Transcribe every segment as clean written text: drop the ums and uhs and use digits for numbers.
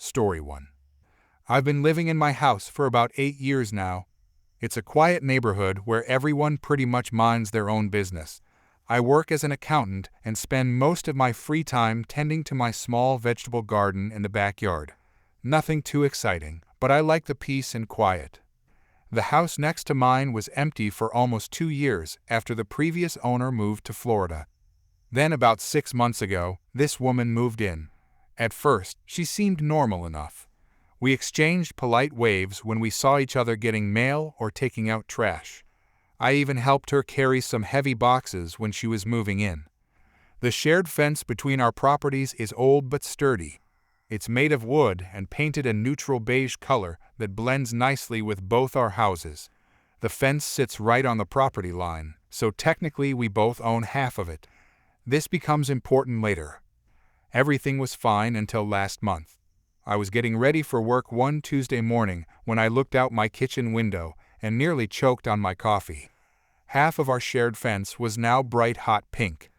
Story 1. I've been living in my house for about 8 years now. It's a quiet neighborhood where everyone pretty much minds their own business. I work as an accountant and spend most of my free time tending to my small vegetable garden in the backyard. Nothing too exciting, but I like the peace and quiet. The house next to mine was empty for almost 2 years after the previous owner moved to Florida. Then about 6 months ago, this woman moved in. At first, she seemed normal enough. We exchanged polite waves when we saw each other getting mail or taking out trash. I even helped her carry some heavy boxes when she was moving in. The shared fence between our properties is old but sturdy. It's made of wood and painted a neutral beige color that blends nicely with both our houses. The fence sits right on the property line, so technically we both own half of it. This becomes important later. Everything was fine until last month. I was getting ready for work one Tuesday morning when I looked out my kitchen window and nearly choked on my coffee. Half of our shared fence was now bright hot pink.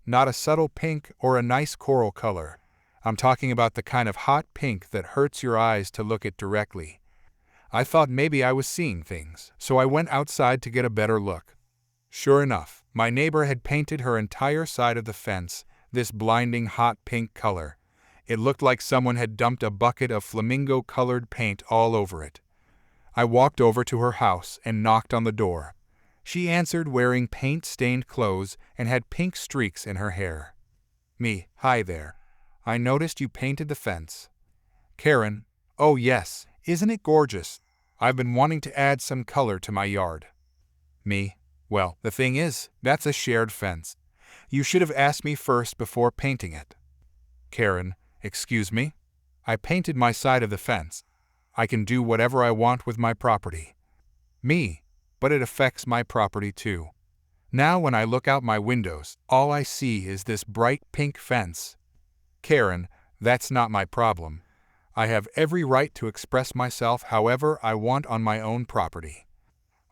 Not a subtle pink or a nice coral color. I'm talking about the kind of hot pink that hurts your eyes to look at directly. I thought maybe I was seeing things, so I went outside to get a better look. Sure enough, my neighbor had painted her entire side of the fence this blinding hot pink color. It looked like someone had dumped a bucket of flamingo-colored paint all over it. I walked over to her house and knocked on the door. She answered wearing paint-stained clothes and had pink streaks in her hair. Me, hi there. I noticed you painted the fence. Karen, oh yes, isn't it gorgeous? I've been wanting to add some color to my yard. Me, well, the thing is, that's a shared fence. You should have asked me first before painting it. Karen, excuse me? I painted my side of the fence. I can do whatever I want with my property. Me, but it affects my property too. Now when I look out my windows, all I see is this bright pink fence. Karen, that's not my problem. I have every right to express myself however I want on my own property.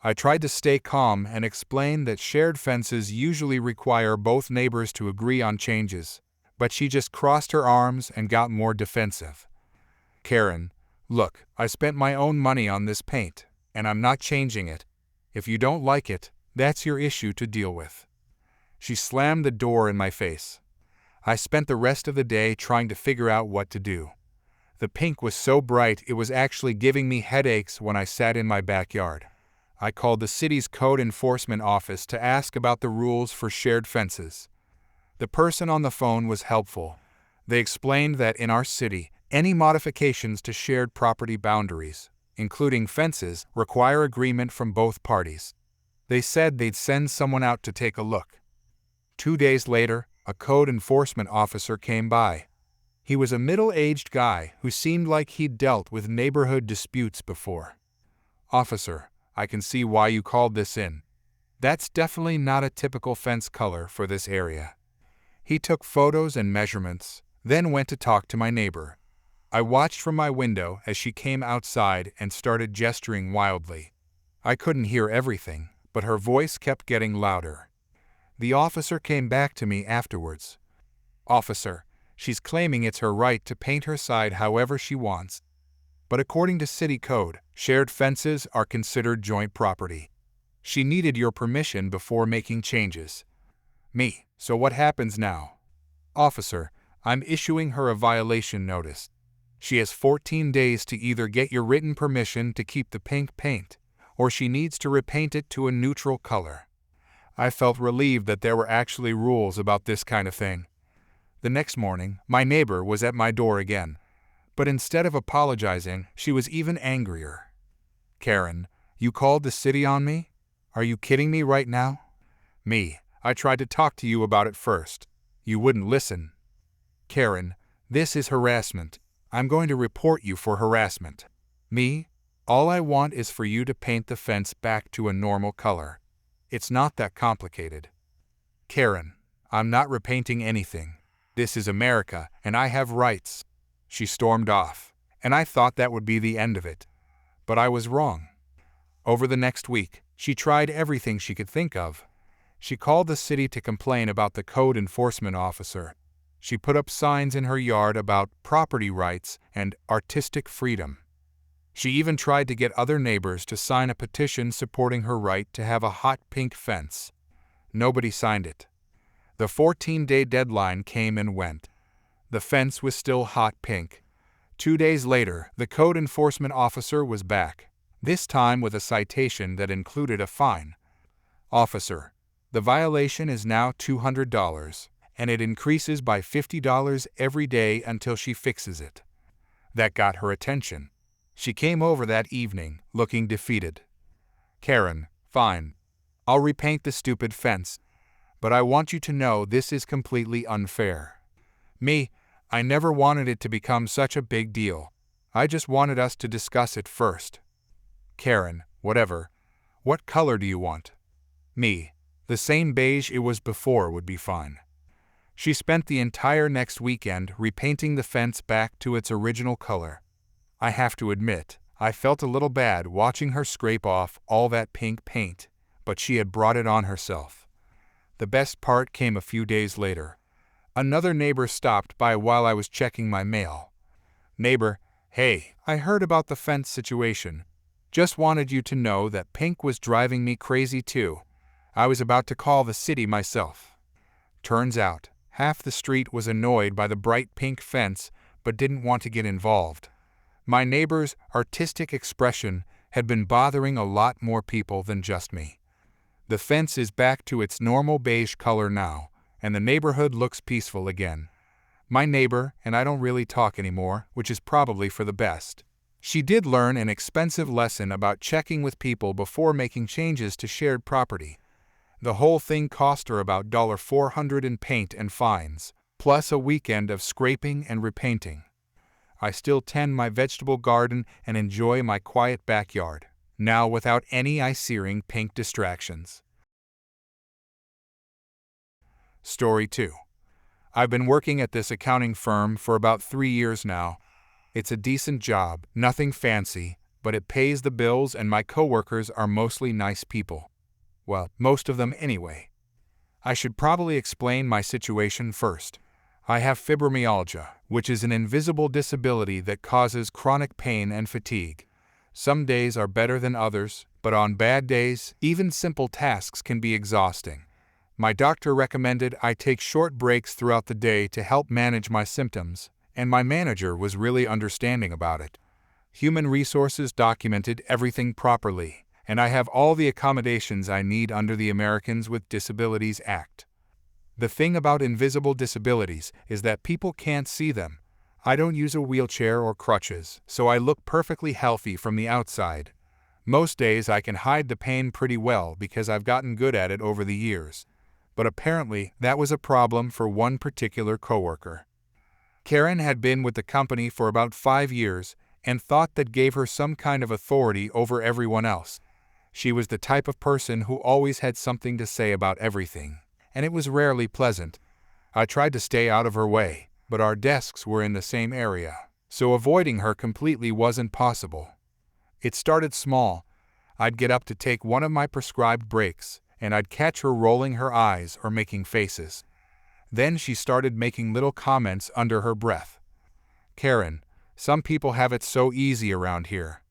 I tried to stay calm and explain that shared fences usually require both neighbors to agree on changes. But she just crossed her arms and got more defensive. Karen, look, I spent my own money on this paint, and I'm not changing it. If you don't like it, that's your issue to deal with. She slammed the door in my face. I spent the rest of the day trying to figure out what to do. The pink was so bright it was actually giving me headaches when I sat in my backyard. I called the city's code enforcement office to ask about the rules for shared fences. The person on the phone was helpful. They explained that in our city, any modifications to shared property boundaries, including fences, require agreement from both parties. They said they'd send someone out to take a look. 2 days later, a code enforcement officer came by. He was a middle-aged guy who seemed like he'd dealt with neighborhood disputes before. Officer, I can see why you called this in. That's definitely not a typical fence color for this area. He took photos and measurements, then went to talk to my neighbor. I watched from my window as she came outside and started gesturing wildly. I couldn't hear everything, but her voice kept getting louder. The officer came back to me afterwards. Officer, she's claiming it's her right to paint her side however she wants. But according to city code, shared fences are considered joint property. She needed your permission before making changes. Me, so what happens now? Officer, I'm issuing her a violation notice. She has 14 days to either get your written permission to keep the pink paint, or she needs to repaint it to a neutral color. I felt relieved that there were actually rules about this kind of thing. The next morning, my neighbor was at my door again. But instead of apologizing, she was even angrier. Karen, you called the city on me? Are you kidding me right now? Me, I tried to talk to you about it first. You wouldn't listen. Karen, this is harassment. I'm going to report you for harassment. Me, all I want is for you to paint the fence back to a normal color. It's not that complicated. Karen, I'm not repainting anything. This is America, and I have rights. She stormed off, and I thought that would be the end of it. But I was wrong. Over the next week, she tried everything she could think of. She called the city to complain about the code enforcement officer. She put up signs in her yard about property rights and artistic freedom. She even tried to get other neighbors to sign a petition supporting her right to have a hot pink fence. Nobody signed it. The 14-day deadline came and went. The fence was still hot pink. 2 days later, the code enforcement officer was back, this time with a citation that included a fine. "Officer, the violation is now $200, and it increases by $50 every day until she fixes it." That got her attention. She came over that evening, looking defeated. "Karen, fine. I'll repaint the stupid fence. But I want you to know this is completely unfair. Me, I never wanted it to become such a big deal. I just wanted us to discuss it first." "Karen, whatever. What color do you want?" "Me, the same beige it was before would be fine." She spent the entire next weekend repainting the fence back to its original color. I have to admit, I felt a little bad watching her scrape off all that pink paint, but she had brought it on herself. The best part came a few days later. Another neighbor stopped by while I was checking my mail. "Neighbor, hey, I heard about the fence situation. Just wanted you to know that pink was driving me crazy too. I was about to call the city myself." Turns out, half the street was annoyed by the bright pink fence but didn't want to get involved. My neighbor's artistic expression had been bothering a lot more people than just me. The fence is back to its normal beige color now, and the neighborhood looks peaceful again. My neighbor and I don't really talk anymore, which is probably for the best. She did learn an expensive lesson about checking with people before making changes to shared property. The whole thing cost her about $400 in paint and fines, plus a weekend of scraping and repainting. I still tend my vegetable garden and enjoy my quiet backyard, now without any eye-searing pink distractions. Story 2. I've been working at this accounting firm for about 3 years now. It's a decent job, nothing fancy, but it pays the bills and my coworkers are mostly nice people. Well, most of them anyway. I should probably explain my situation first. I have fibromyalgia, which is an invisible disability that causes chronic pain and fatigue. Some days are better than others, but on bad days, even simple tasks can be exhausting. My doctor recommended I take short breaks throughout the day to help manage my symptoms, and my manager was really understanding about it. Human Resources documented everything properly, and I have all the accommodations I need under the Americans with Disabilities Act. The thing about invisible disabilities is that people can't see them. I don't use a wheelchair or crutches, so I look perfectly healthy from the outside. Most days I can hide the pain pretty well because I've gotten good at it over the years. But apparently that was a problem for one particular coworker. Karen had been with the company for about 5 years and thought that gave her some kind of authority over everyone else. She was the type of person who always had something to say about everything, and it was rarely pleasant. I tried to stay out of her way, but our desks were in the same area, so avoiding her completely wasn't possible. It started small. I'd get up to take one of my prescribed breaks, and I'd catch her rolling her eyes or making faces. Then she started making little comments under her breath. "Karen, some people have it so easy around here."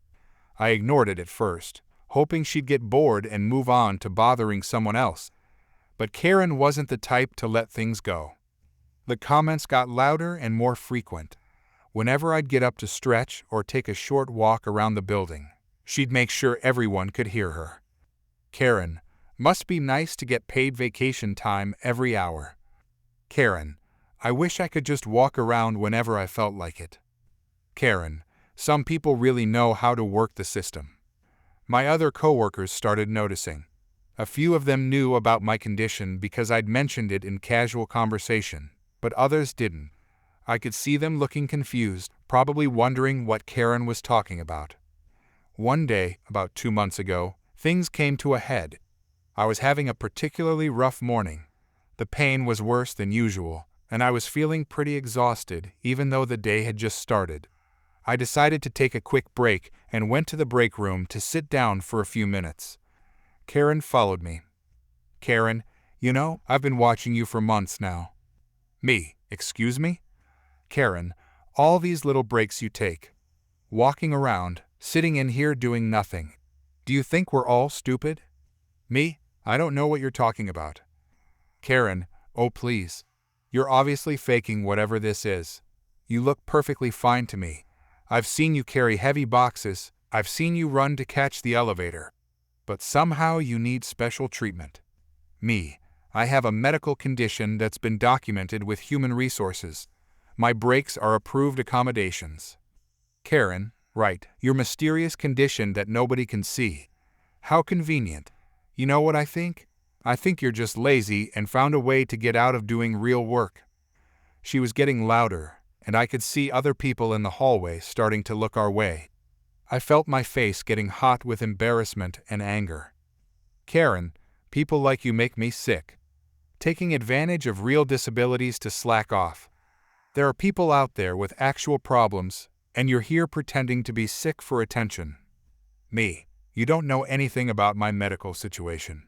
I ignored it at first, hoping she'd get bored and move on to bothering someone else. But Karen wasn't the type to let things go. The comments got louder and more frequent. Whenever I'd get up to stretch or take a short walk around the building, she'd make sure everyone could hear her. "Karen, must be nice to get paid vacation time every hour." "Karen, I wish I could just walk around whenever I felt like it." "Karen, some people really know how to work the system." My other coworkers started noticing. A few of them knew about my condition because I'd mentioned it in casual conversation, but others didn't. I could see them looking confused, probably wondering what Karen was talking about. One day, about 2 months ago, things came to a head. I was having a particularly rough morning. The pain was worse than usual, and I was feeling pretty exhausted even though the day had just started. I decided to take a quick break and went to the break room to sit down for a few minutes. Karen followed me. "Karen, you know, I've been watching you for months now." "Me, Excuse me? Karen, all these little breaks you take. Walking around, sitting in here doing nothing. Do you think we're all stupid? Me? I don't know what you're talking about. Karen, oh please. You're obviously faking whatever this is. You look perfectly fine to me. I've seen you carry heavy boxes, I've seen you run to catch the elevator. But somehow you need special treatment. Me, I have a medical condition that's been documented with human resources. My breaks are approved accommodations. Karen, right, your mysterious condition that nobody can see. How convenient. You know what I think? I think you're just lazy and found a way to get out of doing real work. She was getting louder, and I could see other people in the hallway starting to look our way. I felt my face getting hot with embarrassment and anger. Karen, people like you make me sick. Taking advantage of real disabilities to slack off. There are people out there with actual problems, and you're here pretending to be sick for attention. Me, you don't know anything about my medical situation.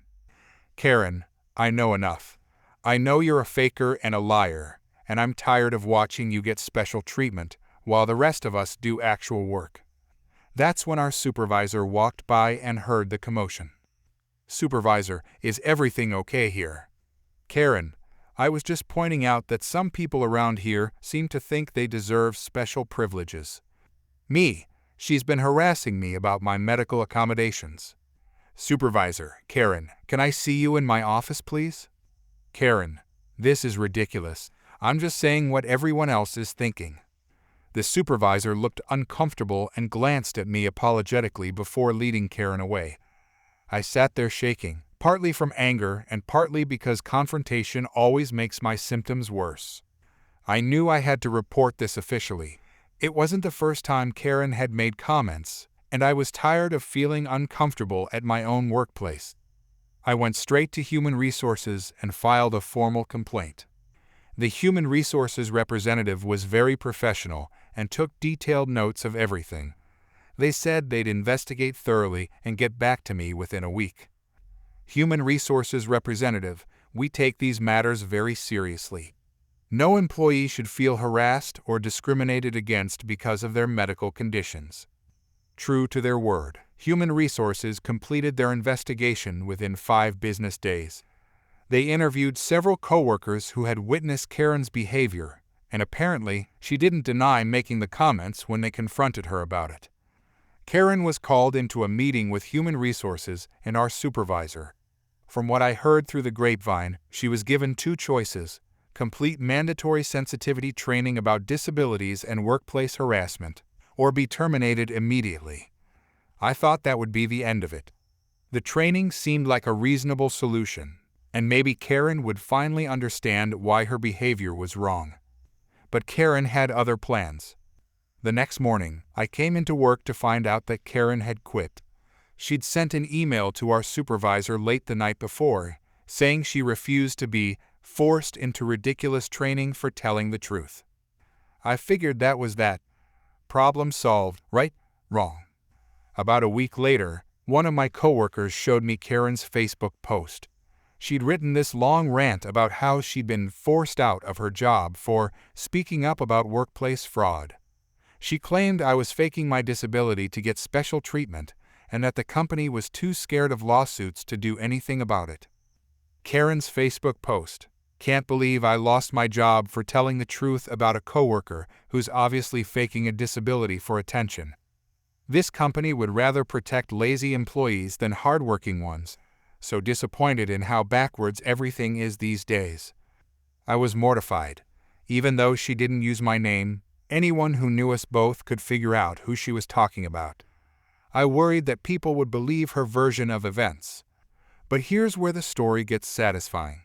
Karen, I know enough. I know you're a faker and a liar, and I'm tired of watching you get special treatment while the rest of us do actual work. That's when our supervisor walked by and heard the commotion. Supervisor, is everything okay here? Karen, I was just pointing out that some people around here seem to think they deserve special privileges. Me, she's been harassing me about my medical accommodations. Supervisor, Karen, can I see you in my office, please? Karen, this is ridiculous. I'm just saying what everyone else is thinking. The supervisor looked uncomfortable and glanced at me apologetically before leading Karen away. I sat there shaking, partly from anger and partly because confrontation always makes my symptoms worse. I knew I had to report this officially. It wasn't the first time Karen had made comments, and I was tired of feeling uncomfortable at my own workplace. I went straight to Human Resources and filed a formal complaint. The Human Resources representative was very professional and took detailed notes of everything. They said they'd investigate thoroughly and get back to me within a week. Human Resources representative, we take these matters very seriously. No employee should feel harassed or discriminated against because of their medical conditions. True to their word, Human Resources completed their investigation within 5 business days. They interviewed several coworkers who had witnessed Karen's behavior, and apparently she didn't deny making the comments when they confronted her about it. Karen was called into a meeting with Human Resources and our supervisor. From what I heard through the grapevine, she was given 2 choices: complete mandatory sensitivity training about disabilities and workplace harassment, or be terminated immediately. I thought that would be the end of it. The training seemed like a reasonable solution, and maybe Karen would finally understand why her behavior was wrong. But Karen had other plans. The next morning, I came into work to find out that Karen had quit. She'd sent an email to our supervisor late the night before, saying she refused to be forced into ridiculous training for telling the truth. I figured that was that. Problem solved, right? Wrong. About a week later, one of my coworkers showed me Karen's Facebook post. She'd written this long rant about how she'd been forced out of her job for speaking up about workplace fraud. She claimed I was faking my disability to get special treatment and that the company was too scared of lawsuits to do anything about it. Karen's Facebook post: "Can't believe I lost my job for telling the truth about a coworker who's obviously faking a disability for attention. This company would rather protect lazy employees than hardworking ones. So disappointed in how backwards everything is these days." I was mortified. Even though she didn't use my name, anyone who knew us both could figure out who she was talking about. I worried that people would believe her version of events. But here's where the story gets satisfying.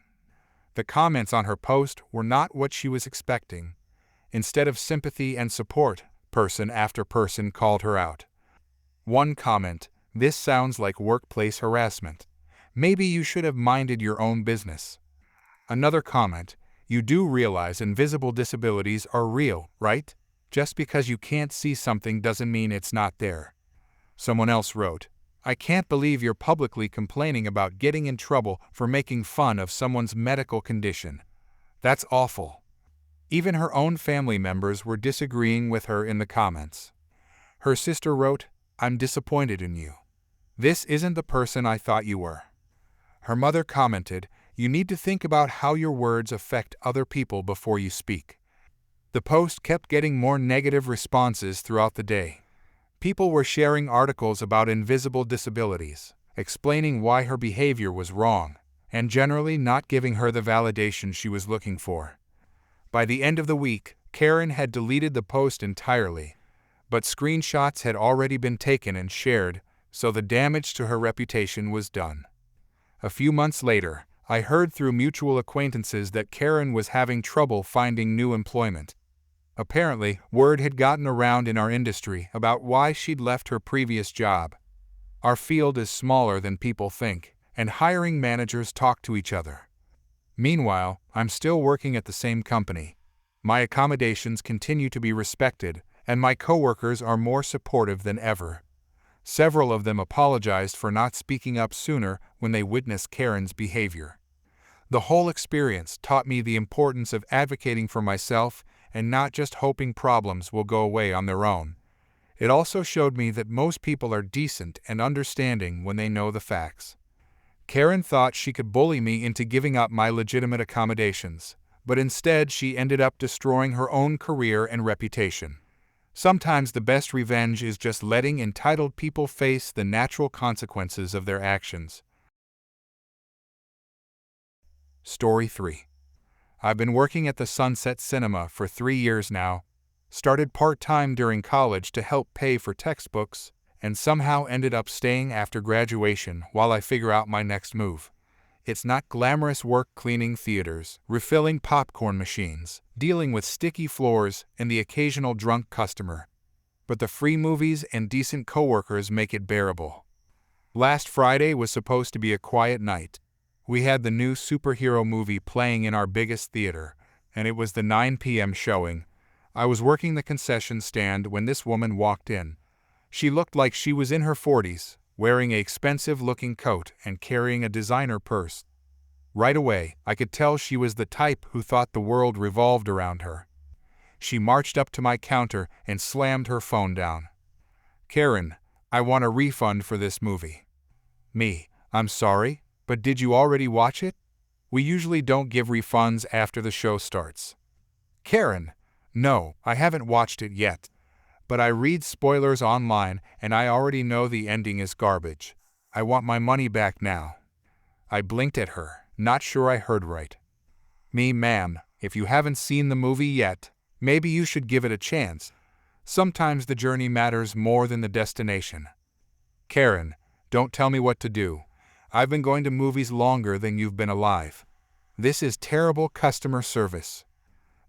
The comments on her post were not what she was expecting. Instead of sympathy and support, person after person called her out. One comment: "This sounds like workplace harassment. Maybe you should have minded your own business." Another comment: "You do realize invisible disabilities are real, right? Just because you can't see something doesn't mean it's not there." Someone else wrote, "I can't believe you're publicly complaining about getting in trouble for making fun of someone's medical condition. That's awful." Even her own family members were disagreeing with her in the comments. Her sister wrote, "I'm disappointed in you. This isn't the person I thought you were." Her mother commented, "You need to think about how your words affect other people before you speak." The post kept getting more negative responses throughout the day. People were sharing articles about invisible disabilities, explaining why her behavior was wrong, and generally not giving her the validation she was looking for. By the end of the week, Karen had deleted the post entirely, but screenshots had already been taken and shared, so the damage to her reputation was done. A few months later, I heard through mutual acquaintances that Karen was having trouble finding new employment. Apparently, word had gotten around in our industry about why she'd left her previous job. Our field is smaller than people think, and hiring managers talk to each other. Meanwhile, I'm still working at the same company. My accommodations continue to be respected, and my coworkers are more supportive than ever. Several of them apologized for not speaking up sooner when they witnessed Karen's behavior. The whole experience taught me the importance of advocating for myself and not just hoping problems will go away on their own. It also showed me that most people are decent and understanding when they know the facts. Karen thought she could bully me into giving up my legitimate accommodations, but instead she ended up destroying her own career and reputation. Sometimes the best revenge is just letting entitled people face the natural consequences of their actions. Story 3. I've been working at the Sunset Cinema for 3 years now. Started part-time during college to help pay for textbooks, and somehow ended up staying after graduation while I figure out my next move. It's not glamorous work cleaning theaters, refilling popcorn machines, dealing with sticky floors, and the occasional drunk customer. But the free movies and decent coworkers make it bearable. Last Friday was supposed to be a quiet night. We had the new superhero movie playing in our biggest theater, and it was the 9 p.m. showing. I was working the concession stand when this woman walked in. She looked like she was in her 40s, wearing an expensive-looking coat and carrying a designer purse. Right away, I could tell she was the type who thought the world revolved around her. She marched up to my counter and slammed her phone down. "Karen, I want a refund for this movie." Me, "I'm sorry, but did you already watch it? We usually don't give refunds after the show starts." Karen, "No, I haven't watched it yet. But I read spoilers online and I already know the ending is garbage. I want my money back now." I blinked at her, not sure I heard right. Me, "Ma'am, if you haven't seen the movie yet, maybe you should give it a chance. Sometimes the journey matters more than the destination." Karen, "Don't tell me what to do. I've been going to movies longer than you've been alive. This is terrible customer service."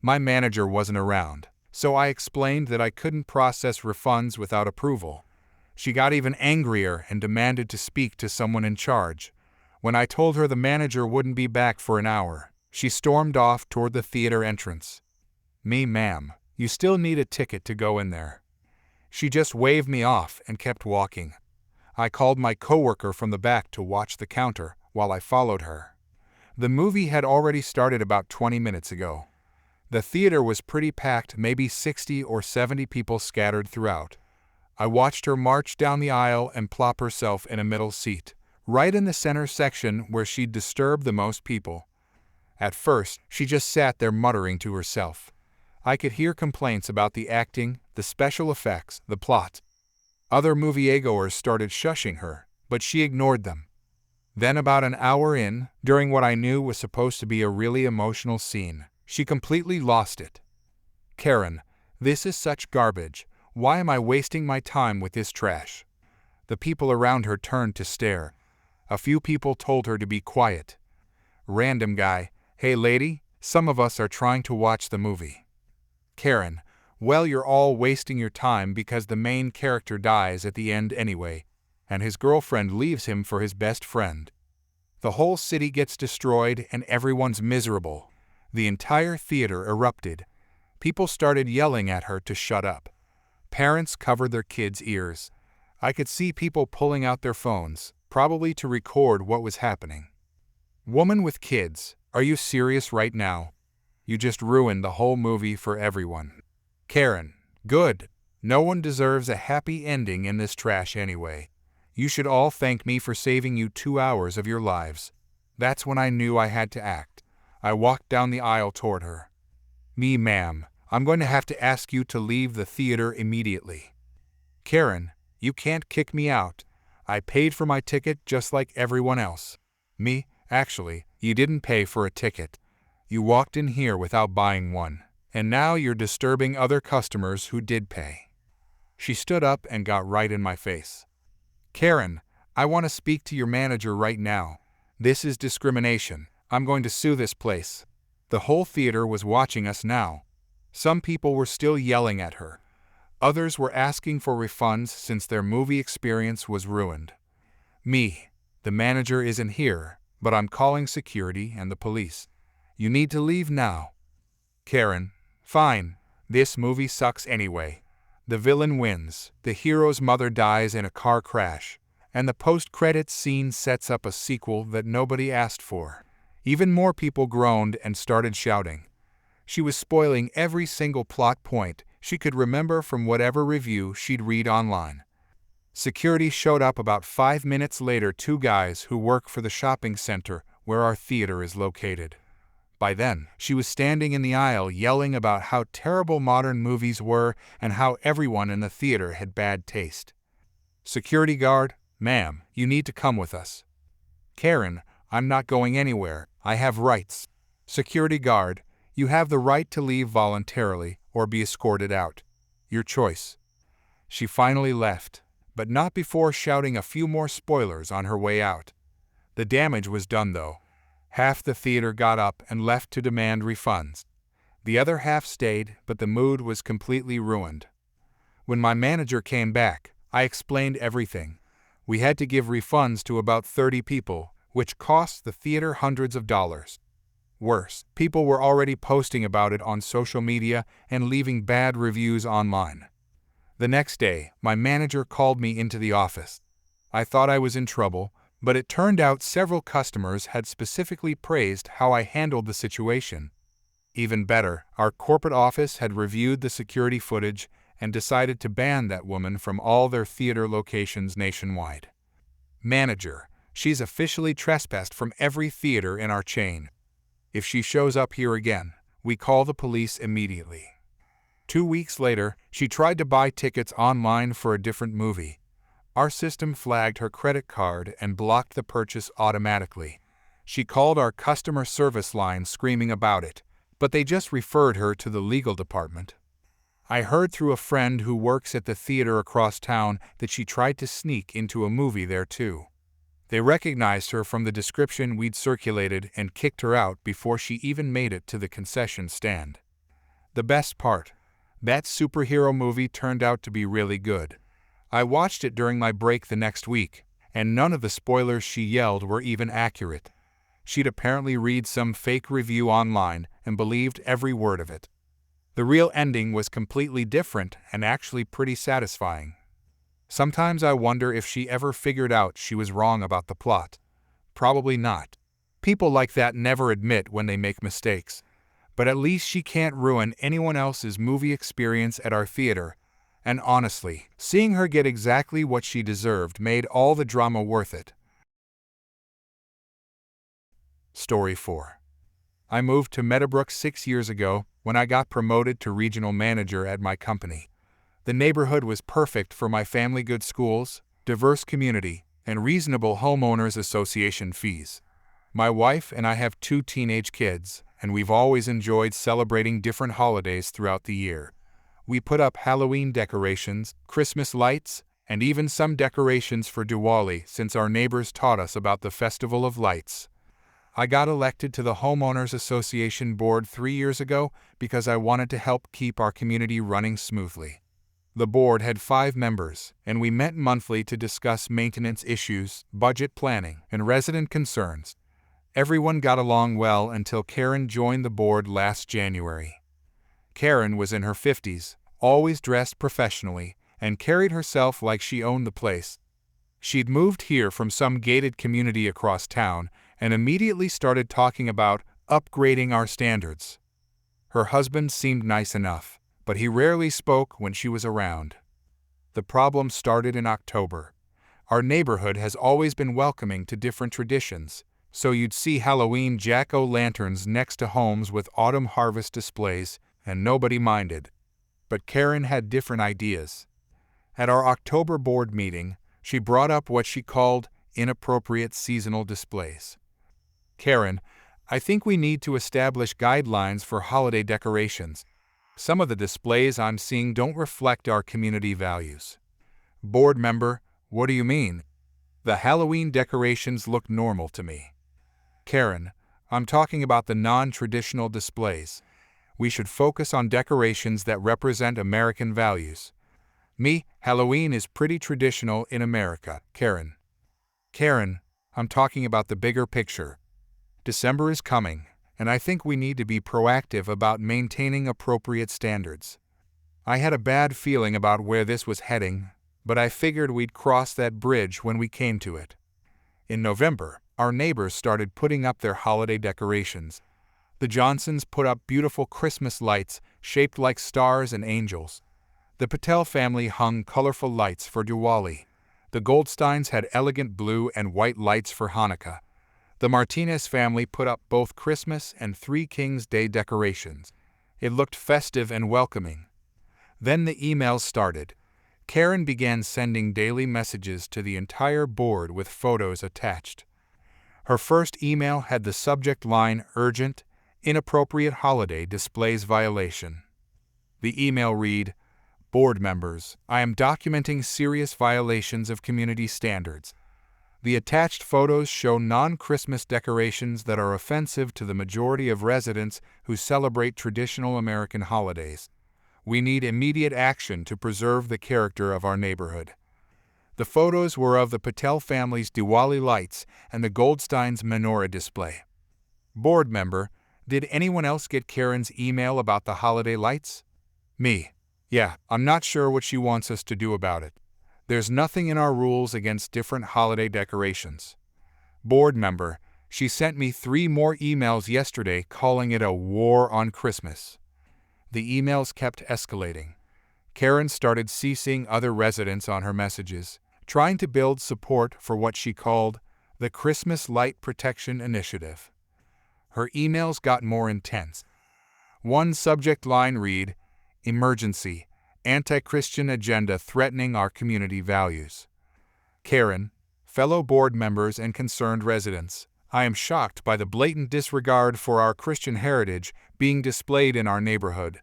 My manager wasn't around, so I explained that I couldn't process refunds without approval. She got even angrier and demanded to speak to someone in charge. When I told her the manager wouldn't be back for an hour, she stormed off toward the theater entrance. Me, "Ma'am, you still need a ticket to go in there." She just waved me off and kept walking. I called my coworker from the back to watch the counter while I followed her. The movie had already started about 20 minutes ago. The theater was pretty packed, maybe 60 or 70 people scattered throughout. I watched her march down the aisle and plop herself in a middle seat, right in the center section where she'd disturbed the most people. At first, she just sat there muttering to herself. I could hear complaints about the acting, the special effects, the plot. Other moviegoers started shushing her, but she ignored them. Then about an hour in, during what I knew was supposed to be a really emotional scene, she completely lost it. "Karen, this is such garbage. Why am I wasting my time with this trash?" The people around her turned to stare. A few people told her to be quiet. Random guy, "Hey lady, some of us are trying to watch the movie." Karen, "Well, you're all wasting your time because the main character dies at the end anyway, and his girlfriend leaves him for his best friend. The whole city gets destroyed and everyone's miserable." The entire theater erupted. People started yelling at her to shut up. Parents covered their kids' ears. I could see people pulling out their phones, probably to record what was happening. "Woman with kids, are you serious right now? You just ruined the whole movie for everyone. Karen, good. No one deserves a happy ending in this trash anyway. You should all thank me for saving you 2 hours of your lives. That's when I knew I had to act. I walked down the aisle toward her. Ma'am, I'm going to have to ask you to leave the theater immediately. Karen, you can't kick me out. I paid for my ticket just like everyone else. Actually, you didn't pay for a ticket. You walked in here without buying one, and now you're disturbing other customers who did pay. She stood up and got right in my face. Karen, I want to speak to your manager right now. This is discrimination. I'm going to sue this place. The whole theater was watching us now. Some people were still yelling at her. Others were asking for refunds since their movie experience was ruined. The manager isn't here, but I'm calling security and the police. You need to leave now. Karen, fine. This movie sucks anyway. The villain wins, the hero's mother dies in a car crash, and the post-credits scene sets up a sequel that nobody asked for. Even more people groaned and started shouting. She was spoiling every single plot point she could remember from whatever review she'd read online. Security showed up about 5 minutes later, 2 guys who work for the shopping center where our theater is located. By then, she was standing in the aisle yelling about how terrible modern movies were and how everyone in the theater had bad taste. Security guard, ma'am, you need to come with us. Karen, I'm not going anywhere. I have rights. Security guard, you have the right to leave voluntarily or be escorted out. Your choice. She finally left, but not before shouting a few more spoilers on her way out. The damage was done though. Half the theater got up and left to demand refunds. The other half stayed, but the mood was completely ruined. When my manager came back, I explained everything. We had to give refunds to about 30 people, which cost the theater hundreds of dollars. Worse, people were already posting about it on social media and leaving bad reviews online. The next day, my manager called me into the office. I thought I was in trouble, but it turned out several customers had specifically praised how I handled the situation. Even better, our corporate office had reviewed the security footage and decided to ban that woman from all their theater locations nationwide. Manager, she's officially trespassed from every theater in our chain. If she shows up here again, we call the police immediately. 2 weeks later, she tried to buy tickets online for a different movie. Our system flagged her credit card and blocked the purchase automatically. She called our customer service line screaming about it, but they just referred her to the legal department. I heard through a friend who works at the theater across town that she tried to sneak into a movie there too. They recognized her from the description we'd circulated and kicked her out before she even made it to the concession stand. The best part, that superhero movie turned out to be really good. I watched it during my break the next week, and none of the spoilers she yelled were even accurate. She'd apparently read some fake review online and believed every word of it. The real ending was completely different and actually pretty satisfying. Sometimes I wonder if she ever figured out she was wrong about the plot. Probably not. People like that never admit when they make mistakes. But at least she can't ruin anyone else's movie experience at our theater. And honestly, seeing her get exactly what she deserved made all the drama worth it. Story 4. I moved to Meadowbrook 6 years ago when I got promoted to regional manager at my company. The neighborhood was perfect for my family, good schools, diverse community, and reasonable homeowners association fees. My wife and I have 2 teenage kids, and we've always enjoyed celebrating different holidays throughout the year. We put up Halloween decorations, Christmas lights, and even some decorations for Diwali since our neighbors taught us about the Festival of Lights. I got elected to the Homeowners Association board 3 years ago because I wanted to help keep our community running smoothly. The board had 5 members, and we met monthly to discuss maintenance issues, budget planning, and resident concerns. Everyone got along well until Karen joined the board last January. Karen was in her 50s, always dressed professionally, and carried herself like she owned the place. She'd moved here from some gated community across town and immediately started talking about upgrading our standards. Her husband seemed nice enough, but he rarely spoke when she was around. The problem started in October. Our neighborhood has always been welcoming to different traditions, so you'd see Halloween jack-o'-lanterns next to homes with autumn harvest displays, and nobody minded. But Karen had different ideas. At our October board meeting, she brought up what she called inappropriate seasonal displays. Karen, I think we need to establish guidelines for holiday decorations. Some of the displays I'm seeing don't reflect our community values. Board member, what do you mean? The Halloween decorations look normal to me. Karen, I'm talking about the non-traditional displays. We should focus on decorations that represent American values. Me, Halloween is pretty traditional in America, Karen. Karen, I'm talking about the bigger picture. December is coming, and I think we need to be proactive about maintaining appropriate standards. I had a bad feeling about where this was heading, but I figured we'd cross that bridge when we came to it. In November, our neighbors started putting up their holiday decorations. The Johnsons put up beautiful Christmas lights shaped like stars and angels. The Patel family hung colorful lights for Diwali. The Goldsteins had elegant blue and white lights for Hanukkah. The Martinez family put up both Christmas and Three Kings Day decorations. It looked festive and welcoming. Then the emails started. Karen began sending daily messages to the entire board with photos attached. Her first email had the subject line Urgent, Inappropriate Holiday Displays Violation. The email read, Board members, I am documenting serious violations of community standards. The attached photos show non-Christmas decorations that are offensive to the majority of residents who celebrate traditional American holidays. We need immediate action to preserve the character of our neighborhood. The photos were of the Patel family's Diwali lights and the Goldsteins' menorah display. Board member, did anyone else get Karen's email about the holiday lights? Me. Yeah, I'm not sure what she wants us to do about it. There's nothing in our rules against different holiday decorations. Board member, she sent me 3 more emails yesterday calling it a war on Christmas. The emails kept escalating. Karen started CCing other residents on her messages, trying to build support for what she called the Christmas Light Protection Initiative. Her emails got more intense. One subject line read, Emergency, Anti-Christian Agenda Threatening Our Community Values. Karen, fellow board members and concerned residents, I am shocked by the blatant disregard for our Christian heritage being displayed in our neighborhood.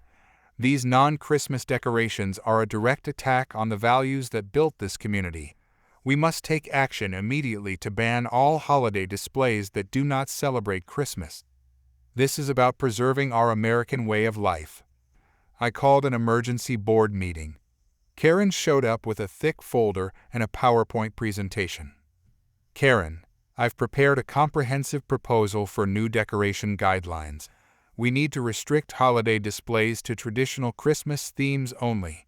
These non-Christmas decorations are a direct attack on the values that built this community. We must take action immediately to ban all holiday displays that do not celebrate Christmas. This is about preserving our American way of life. I called an emergency board meeting. Karen showed up with a thick folder and a PowerPoint presentation. Karen, I've prepared a comprehensive proposal for new decoration guidelines. We need to restrict holiday displays to traditional Christmas themes only.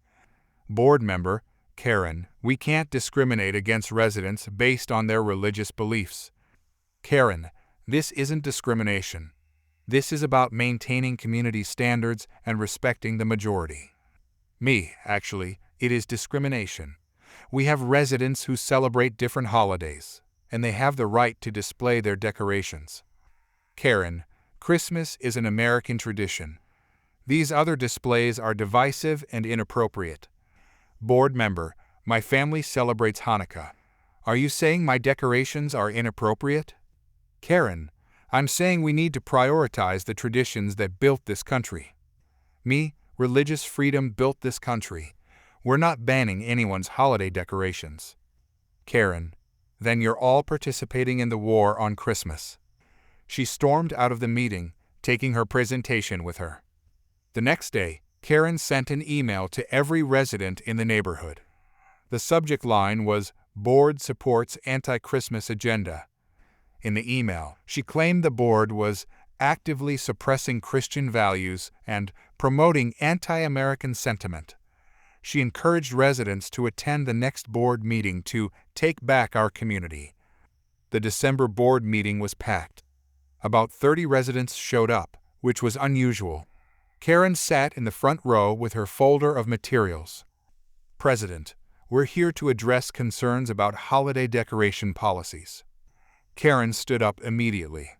Board member, Karen, we can't discriminate against residents based on their religious beliefs. Karen, this isn't discrimination. This is about maintaining community standards and respecting the majority. Me, actually, it is discrimination. We have residents who celebrate different holidays, and they have the right to display their decorations. Karen, Christmas is an American tradition. These other displays are divisive and inappropriate. Board member, my family celebrates Hanukkah. Are you saying my decorations are inappropriate? Karen, I'm saying we need to prioritize the traditions that built this country. Me, religious freedom built this country. We're not banning anyone's holiday decorations. Karen, then you're all participating in the war on Christmas. She stormed out of the meeting, taking her presentation with her. The next day, Karen sent an email to every resident in the neighborhood. The subject line was, Board Supports Anti-Christmas Agenda. In the email, she claimed the board was actively suppressing Christian values and promoting anti-American sentiment. She encouraged residents to attend the next board meeting to take back our community. The December board meeting was packed. About 30 residents showed up, which was unusual. Karen sat in the front row with her folder of materials. President, we're here to address concerns about holiday decoration policies. Karen stood up immediately.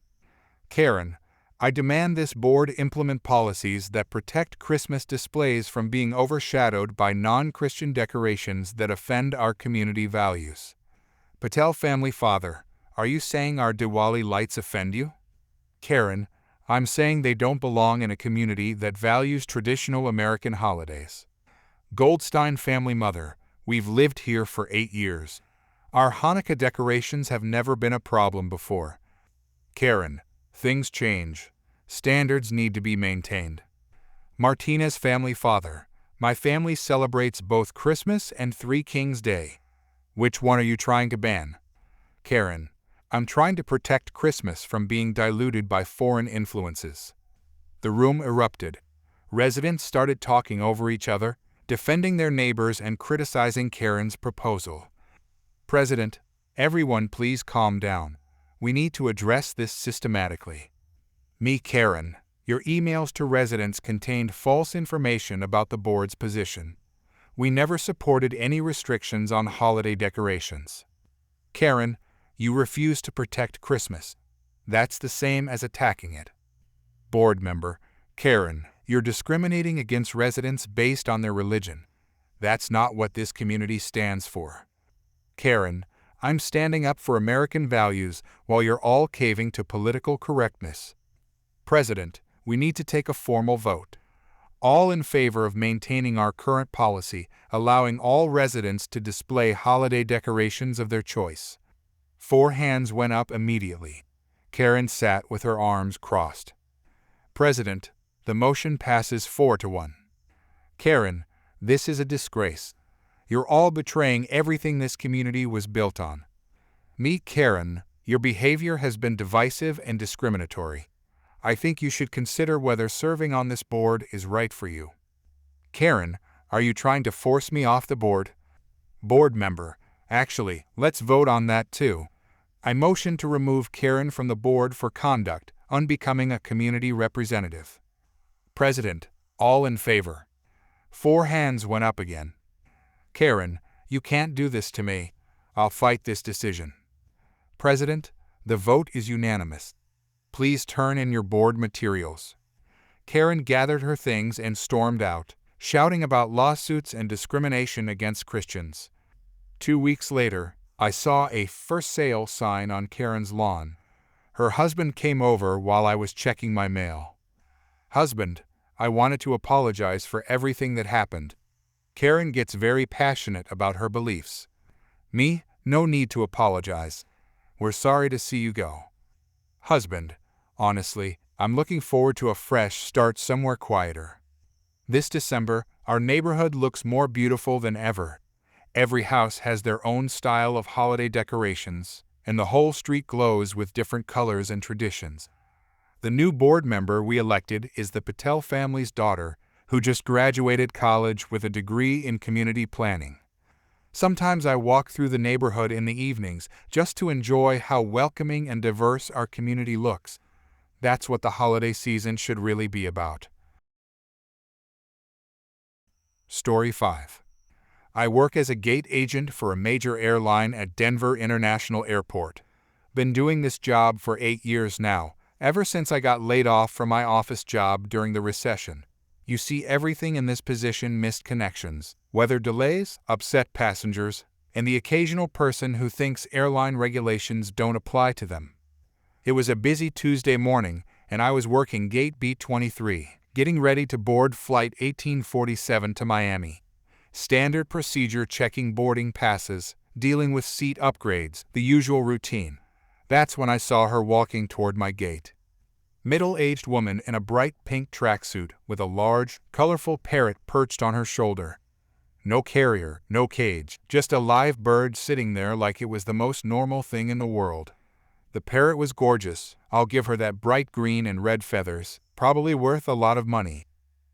Karen, I demand this board implement policies that protect Christmas displays from being overshadowed by non-Christian decorations that offend our community values. Patel family father, are you saying our Diwali lights offend you? Karen, I'm saying they don't belong in a community that values traditional American holidays. Goldstein family mother, we've lived here for 8 years. Our Hanukkah decorations have never been a problem before. Karen, things change. Standards need to be maintained. Martinez family father, my family celebrates both Christmas and Three Kings Day. Which one are you trying to ban? Karen, I'm trying to protect Christmas from being diluted by foreign influences. The room erupted. Residents started talking over each other, defending their neighbors and criticizing Karen's proposal. President, everyone please calm down. We need to address this systematically. Me, Karen, your emails to residents contained false information about the board's position. We never supported any restrictions on holiday decorations. Karen, you refuse to protect Christmas. That's the same as attacking it. Board member, Karen, you're discriminating against residents based on their religion. That's not what this community stands for. Karen, I'm standing up for American values while you're all caving to political correctness. President, we need to take a formal vote. All in favor of maintaining our current policy, allowing all residents to display holiday decorations of their choice. 4 hands went up immediately. Karen sat with her arms crossed. President, the motion passes 4-1. Karen, this is a disgrace. You're all betraying everything this community was built on. Me, Karen, your behavior has been divisive and discriminatory. I think you should consider whether serving on this board is right for you. Karen, are you trying to force me off the board? Board member, actually, let's vote on that too. I motion to remove Karen from the board for conduct unbecoming a community representative. President, all in favor. 4 hands went up again. Karen, you can't do this to me. I'll fight this decision. President, the vote is unanimous. Please turn in your board materials. Karen gathered her things and stormed out, shouting about lawsuits and discrimination against Christians. 2 weeks later, I saw a "for sale" sign on Karen's lawn. Her husband came over while I was checking my mail. Husband, I wanted to apologize for everything that happened. Karen gets very passionate about her beliefs. Me, no need to apologize. We're sorry to see you go. Husband, honestly, I'm looking forward to a fresh start somewhere quieter. This December, our neighborhood looks more beautiful than ever. Every house has their own style of holiday decorations, and the whole street glows with different colors and traditions. The new board member we elected is the Patel family's daughter, who just graduated college with a degree in community planning. Sometimes I walk through the neighborhood in the evenings just to enjoy how welcoming and diverse our community looks. That's what the holiday season should really be about. Story 5. I work as a gate agent for a major airline at Denver International Airport. Been doing this job for 8 years now, ever since I got laid off from my office job during the recession. You see, everything in this position missed connections, weather delays, upset passengers, and the occasional person who thinks airline regulations don't apply to them. It was a busy Tuesday morning, and I was working Gate B-23, getting ready to board Flight 1847 to Miami. Standard procedure, checking boarding passes, dealing with seat upgrades, the usual routine. That's when I saw her walking toward my gate. Middle-aged woman in a bright pink tracksuit with a large, colorful parrot perched on her shoulder. No carrier, no cage, just a live bird sitting there like it was the most normal thing in the world. The parrot was gorgeous. I'll give her that, bright green and red feathers, probably worth a lot of money.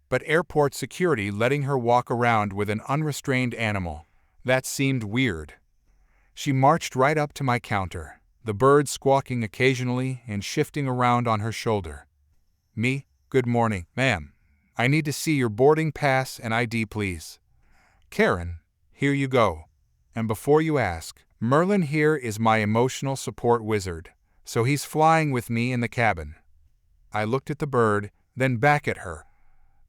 But airport security letting her walk around with an unrestrained animal, that seemed weird. She marched right up to my counter, the bird squawking occasionally and shifting around on her shoulder. Me, good morning, ma'am. I need to see your boarding pass and ID, please. Karen, here you go. And before you ask, Merlin here is my emotional support wizard, so he's flying with me in the cabin. I looked at the bird, then back at her.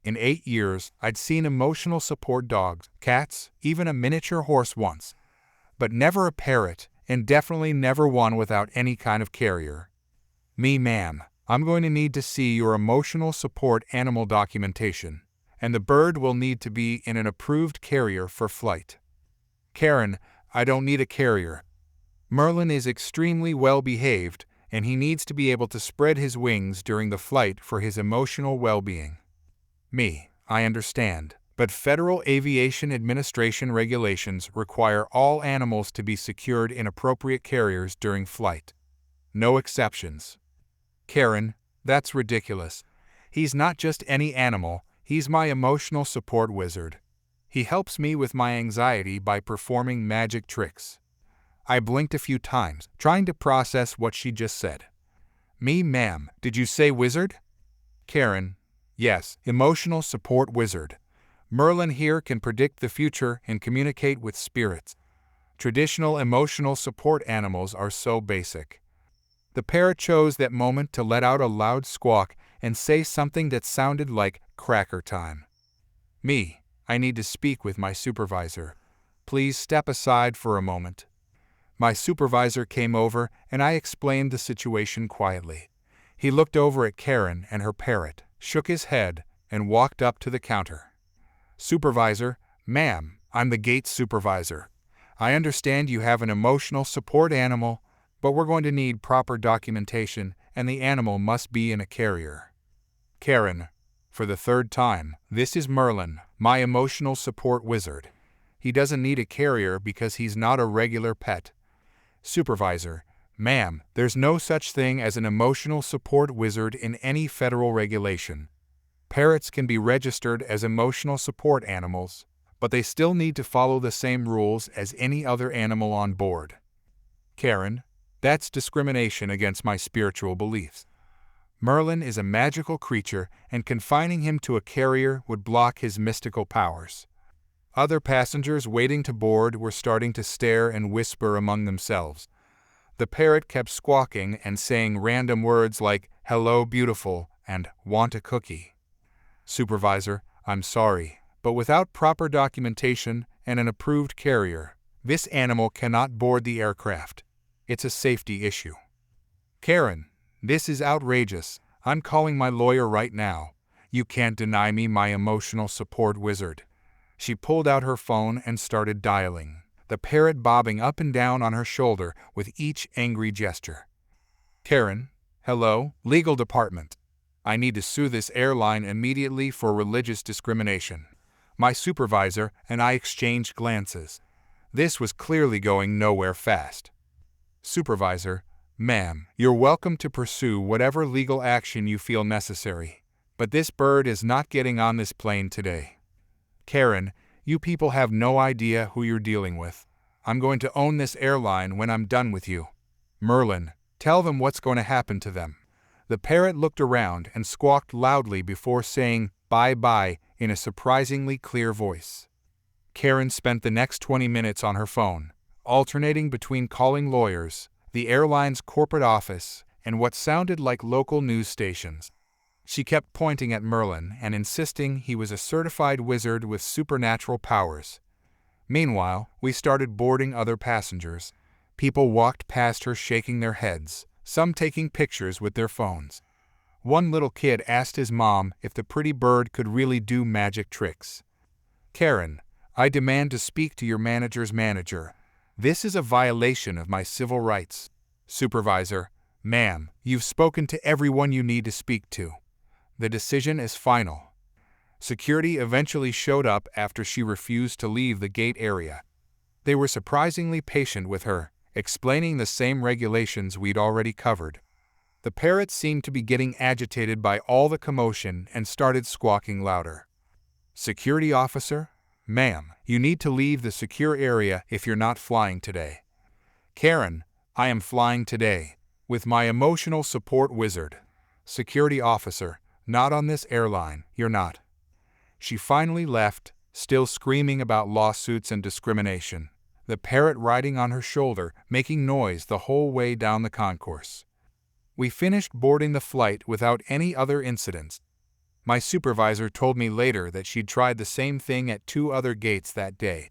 In 8 years, I'd seen emotional support dogs, cats, even a miniature horse once, but never a parrot, and definitely never one without any kind of carrier. Ma'am, I'm going to need to see your emotional support animal documentation, and the bird will need to be in an approved carrier for flight. Karen, I don't need a carrier. Merlin is extremely well behaved, and he needs to be able to spread his wings during the flight for his emotional well-being. I understand, but Federal Aviation Administration regulations require all animals to be secured in appropriate carriers during flight. No exceptions. Karen, that's ridiculous. He's not just any animal, he's my emotional support wizard. He helps me with my anxiety by performing magic tricks. I blinked a few times, trying to process what she just said. Ma'am, did you say wizard? Karen, yes, emotional support wizard. Merlin here can predict the future and communicate with spirits. Traditional emotional support animals are so basic. The parrot chose that moment to let out a loud squawk and say something that sounded like cracker time. I need to speak with my supervisor. Please step aside for a moment. My supervisor came over and I explained the situation quietly. He looked over at Karen and her parrot, shook his head, and walked up to the counter. Supervisor, ma'am, I'm the gate supervisor. I understand you have an emotional support animal, but we're going to need proper documentation and the animal must be in a carrier. Karen, for the 3rd time, this is Merlin, my emotional support wizard. He doesn't need a carrier because he's not a regular pet. Supervisor, ma'am, there's no such thing as an emotional support wizard in any federal regulation. Parrots can be registered as emotional support animals, but they still need to follow the same rules as any other animal on board. Karen, that's discrimination against my spiritual beliefs. Merlin is a magical creature, and confining him to a carrier would block his mystical powers. Other passengers waiting to board were starting to stare and whisper among themselves. The parrot kept squawking and saying random words like, "Hello, beautiful," and "Want a cookie." Supervisor, I'm sorry, but without proper documentation and an approved carrier, this animal cannot board the aircraft. It's a safety issue. Karen, this is outrageous. I'm calling my lawyer right now. You can't deny me my emotional support wizard. She pulled out her phone and started dialing, the parrot bobbing up and down on her shoulder with each angry gesture. Karen, hello, legal department. I need to sue this airline immediately for religious discrimination. My supervisor and I exchanged glances. This was clearly going nowhere fast. Supervisor, ma'am, you're welcome to pursue whatever legal action you feel necessary, but this bird is not getting on this plane today. Karen, you people have no idea who you're dealing with. I'm going to own this airline when I'm done with you. Merlin, tell them what's going to happen to them. The parrot looked around and squawked loudly before saying bye-bye in a surprisingly clear voice. Karen spent the next 20 minutes on her phone, alternating between calling lawyers, the airline's corporate office, and what sounded like local news stations. She kept pointing at Merlin and insisting he was a certified wizard with supernatural powers. Meanwhile, we started boarding other passengers. People walked past her shaking their heads, some taking pictures with their phones. One little kid asked his mom if the pretty bird could really do magic tricks. Karen, I demand to speak to your manager's manager. This is a violation of my civil rights. Supervisor, ma'am, you've spoken to everyone you need to speak to. The decision is final. Security eventually showed up after she refused to leave the gate area. They were surprisingly patient with her, explaining the same regulations we'd already covered. The parrot seemed to be getting agitated by all the commotion and started squawking louder. Security officer, ma'am, you need to leave the secure area if you're not flying today. Karen, I am flying today, with my emotional support wizard. Security officer, not on this airline, you're not. She finally left, still screaming about lawsuits and discrimination, the parrot riding on her shoulder, making noise the whole way down the concourse. We finished boarding the flight without any other incidents. My supervisor told me later that she'd tried the same thing at 2 other gates that day.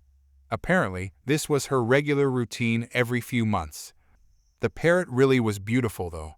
Apparently, this was her regular routine every few months. The parrot really was beautiful though.